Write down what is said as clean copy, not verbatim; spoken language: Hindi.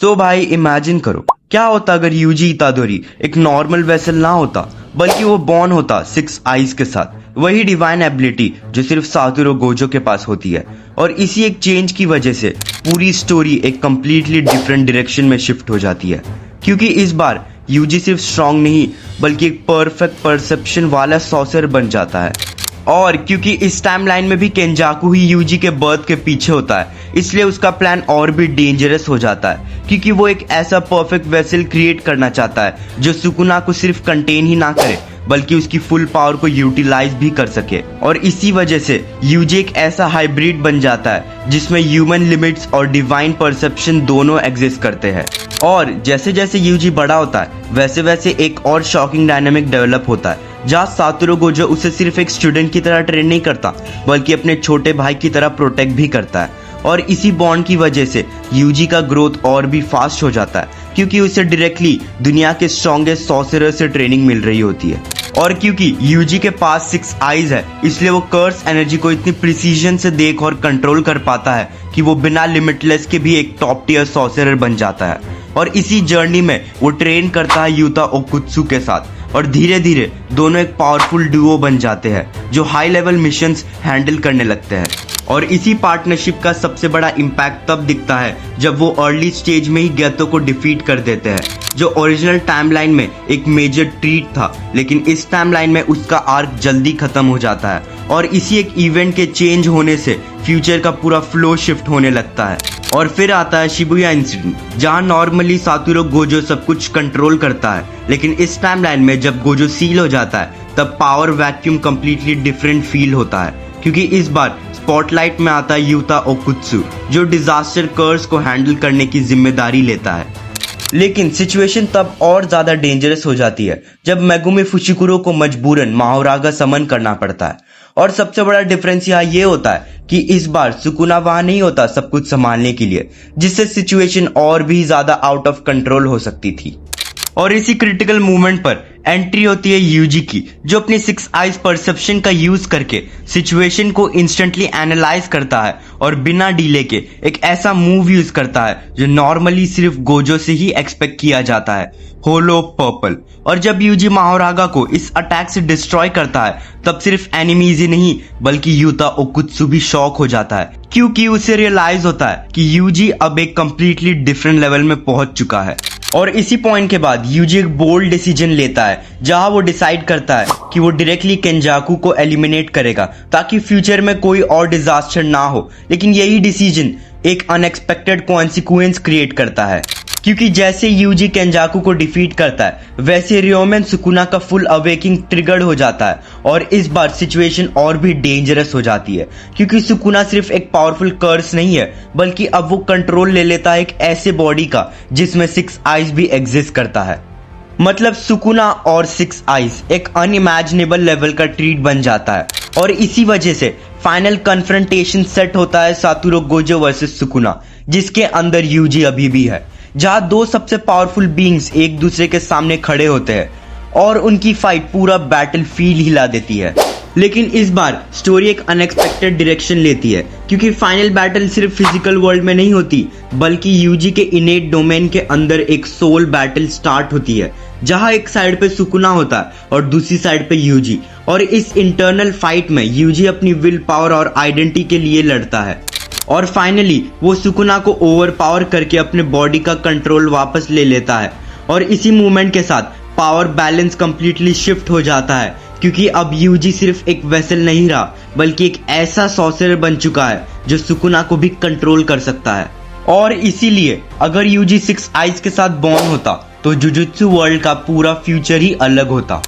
तो भाई इमेजिन करो क्या होता अगर यूजी इतादोरी एक नॉर्मल वेसल ना होता, बल्कि वो बॉर्न होता 6 आइज के साथ, वही डिवाइन एबिलिटी जो सिर्फ सातोरू गोजो के पास होती है। और इसी एक चेंज की वजह से पूरी स्टोरी एक कंप्लीटली डिफरेंट डायरेक्शन में शिफ्ट हो जाती है, क्योंकि इस बार यूजी सिर्फ स्ट्रांग नहीं बल्कि एक परफेक्ट परसेप्शन वाला सॉर्सरर बन जाता है। और क्योंकि इस टाइमलाइन में भी केंजाकू ही यूजी के बर्थ के पीछे होता है, इसलिए उसका प्लान और भी डेंजरस हो जाता है, क्योंकि वो एक ऐसा परफेक्ट वेसल क्रिएट करना चाहता है जो सुकुना को सिर्फ कंटेन ही ना करे बल्कि उसकी फुल पावर को यूटिलाइज भी कर सके। और इसी वजह से यूजी एक ऐसा हाइब्रिड बन जाता है जिसमें ह्यूमन लिमिट्स और डिवाइन परसेप्शन दोनों एग्जिस्ट करते हैं। और जैसे जैसे यूजी बड़ा होता है वैसे वैसे एक और शॉकिंग डायनामिक डेवलप होता है, जहाँ सातोरू गोजो उसे सिर्फ एक स्टूडेंट की तरह ट्रेन नहीं करता बल्कि अपने छोटे भाई की तरह प्रोटेक्ट भी करता है। और इसी बॉन्ड की वजह से यूजी का ग्रोथ और भी फास्ट हो जाता है, क्योंकि उसे डायरेक्टली दुनिया के स्ट्रॉन्गेस्ट सॉर्सरर से ट्रेनिंग मिल रही होती है। और क्योंकि यूजी के पास 6 आइज है, इसलिए वो कर्स एनर्जी को इतनी प्रिसीजन से देख और कंट्रोल कर पाता है कि वो बिना लिमिटलेस के भी एक टॉप टियर सॉर्सरर बन जाता है। और इसी जर्नी में वो ट्रेन करता है यूता ओकुत्सु के साथ, और धीरे धीरे दोनों एक पावरफुल डुओ बन जाते हैं जो हाई लेवल मिशंस हैंडल करने लगते हैं। और इसी पार्टनरशिप का सबसे बड़ा इम्पैक्ट तब दिखता है जब वो अर्ली स्टेज में ही गेतो को डिफीट कर देते हैं, जो ओरिजिनल टाइमलाइन में एक मेजर ट्रीट था, लेकिन इस टाइमलाइन में उसका आर्क जल्दी खत्म हो जाता है। और इसी एक इवेंट के चेंज होने से फ्यूचर का पूरा फ्लो शिफ्ट होने लगता है। और फिर आता है शिबुया इंसिडेंट, जहां नॉर्मली सातोरू गोजो सब कुछ कंट्रोल करता है, लेकिन इस टाइमलाइन में जब गोजो सील हो जाता है तब power vacuum completely different feel होता है, क्योंकि इस बार स्पॉटलाइट में आता है यूता ओकुत्सु, जो डिजास्टर कर्स को हैंडल करने की जिम्मेदारी लेता है। लेकिन सिचुएशन तब और ज्यादा डेंजरस हो जाती है जब मेगुमी फुशिकुरो को मजबूरन माहोरागा समन करना पड़ता है। और सबसे बड़ा डिफरेंस यहाँ ये होता है कि इस बार सुकुना वहां नहीं होता सब कुछ संभालने के लिए, जिससे सिचुएशन और भी ज्यादा आउट ऑफ कंट्रोल हो सकती थी। और इसी क्रिटिकल मोमेंट पर एंट्री होती है यूजी की, जो अपनी 6 आइज परसेप्शन का यूज करके सिचुएशन को इंस्टेंटली एनालाइज करता है और बिना डीले के एक ऐसा मूव यूज करता है जो नॉर्मली सिर्फ गोजो से ही एक्सपेक्ट किया जाता है, होलो पर्पल। और जब यूजी माहोरागा को इस अटैक से डिस्ट्रॉय करता है तब सिर्फ एनिमीज ही नहीं बल्कि यूता ओकुत्सु भी शॉक हो जाता है, क्योंकि उसे रियलाइज होता है कि यूजी अब एक कंप्लीटली डिफरेंट लेवल में पहुंच चुका है। और इसी पॉइंट के बाद यूजी एक बोल्ड डिसीजन लेता है, जहां वो डिसाइड करता है कि वो डायरेक्टली केंजाकू को एलिमिनेट करेगा ताकि फ्यूचर में कोई और डिजास्टर ना हो। लेकिन यही डिसीजन एक अनएक्सपेक्टेड कॉन्सिक्वेंस क्रिएट करता है, क्योंकि जैसे यूजी केंजाकू को डिफीट करता है वैसे रियोमेन सुकुना का फुल अवेकिंग ट्रिगर्ड हो जाता है। और इस बार सिचुएशन और भी डेंजरस हो जाती है, क्योंकि सुकुना सिर्फ एक पावरफुल कर्स नहीं है बल्कि अब वो कंट्रोल ले लेता है एक ऐसे बॉडी का जिसमें 6 आइज भी एग्जिस्ट करता है। मतलब सुकुना और 6 आइज एक अनइमेजिनेबल लेवल का ट्रीट बन जाता है। और इसी वजह से फाइनल कन्फ्रंटेशन सेट होता है सातोरू गोजो वर्सेस सुकुना, जिसके अंदर यूजी अभी भी है, जहां दो सबसे पावरफुल बीइंग्स एक दूसरे के सामने खड़े होते हैं और उनकी फाइट पूरा बैटलफील्ड हिला देती है। लेकिन इस बार स्टोरी एक अनएक्सपेक्टेड डायरेक्शन लेती है, क्योंकि फाइनल बैटल सिर्फ फिजिकल वर्ल्ड में नहीं होती बल्कि यूजी के इनेट डोमेन के अंदर एक सोल बैटल स्टार्ट होती है, जहां एक साइड पे सुकुना होता है और दूसरी साइड पे यूजी। और इस इंटरनल फाइट में यूजी अपनी विल पावर और आइडेंटिटी के लिए लड़ता है, और फाइनली वो सुकुना को ओवरपावर करके अपने बॉडी का कंट्रोल वापस ले लेता है। और इसी मूवमेंट के साथ पावर बैलेंस कंप्लीटली शिफ्ट हो जाता है, क्योंकि अब यूजी सिर्फ एक वेसल नहीं रहा बल्कि एक ऐसा सॉर्सरर बन चुका है जो सुकुना को भी कंट्रोल कर सकता है। और इसीलिए अगर यूजी 6 आइज के साथ बॉर्न होता तो जुजुत्सु वर्ल्ड का पूरा फ्यूचर ही अलग होता।